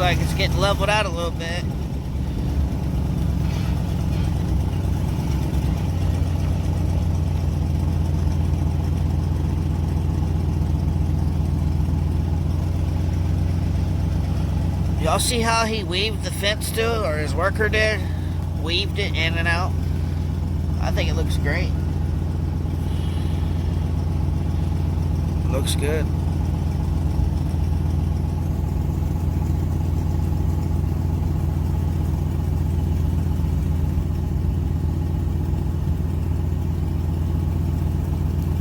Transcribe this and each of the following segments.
like it's getting leveled out a little bit. Y'all see how he weaved the fence to it, or his worker did? Weaved it in and out. I think it looks great. Looks good.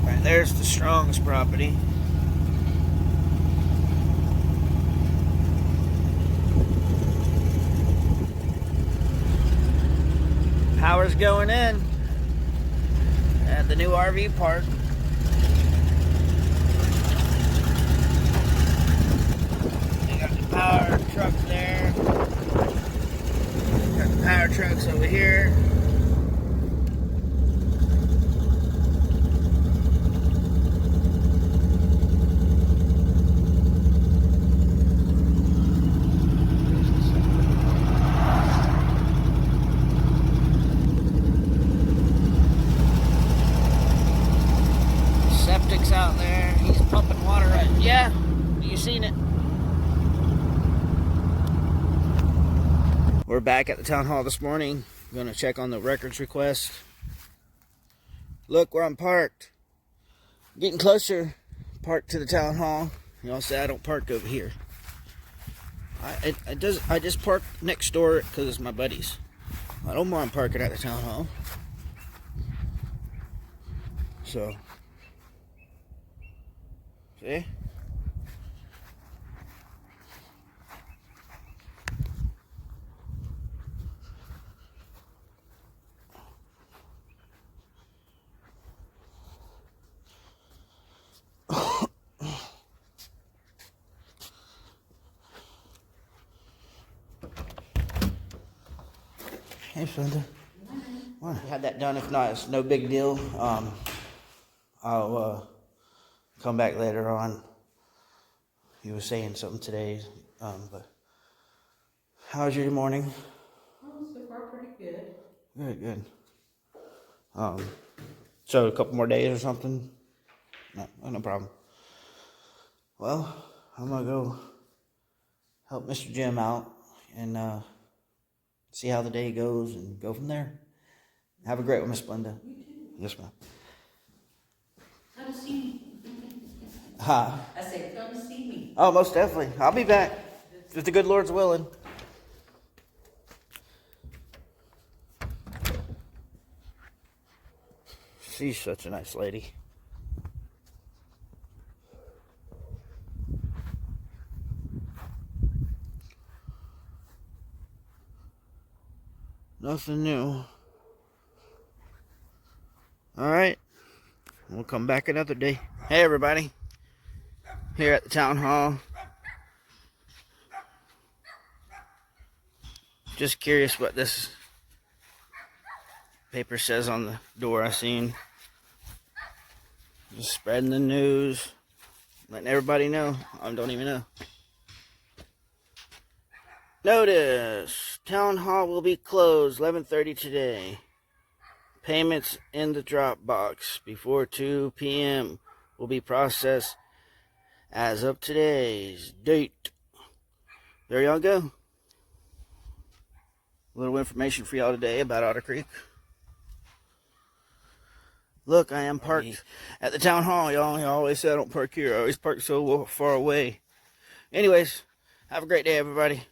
Right, there's the Strong's property. Power's going in at the new RV park. They got the power trucks there. Got the power trucks over here. Septic's out there. He's pumping water right. Yeah, you seen it. We're back at the town hall this morning. Gonna check on the records request. Look where I'm parked. Getting closer. Parked to the town hall. Y'all say I don't park over here. I just park next door because it's my buddies. I don't mind parking at the town hall. So. See? Hey, Splenda. We had that done. If not, it's no big deal. I'll come back later on. He was saying something today, but how's your morning? Oh, so far pretty good. Good. So a couple more days or something? No problem. Well, I'm gonna go help Mr. Jim out and see how the day goes and go from there. Have a great one, Miss Splenda. You too. Yes, ma'am. Come see me. Huh? I said, come see me. Oh, most definitely. I'll be back. If the good Lord's willing. She's such a nice lady. Nothing new. Alright. We'll come back another day. Hey, everybody. Here at the town hall. Just curious what this paper says on the door I seen. Just spreading the news. Letting everybody know. I don't even know. Notice. Town hall will be closed 11:30 today. Payments in the drop box before 2 p.m. will be processed as of today's date. There y'all go. A little information for y'all today about Otter Creek. Look, I am parked at the town hall, y'all. Y'all always say I don't park here. I always park so far away. Anyways, have a great day, everybody.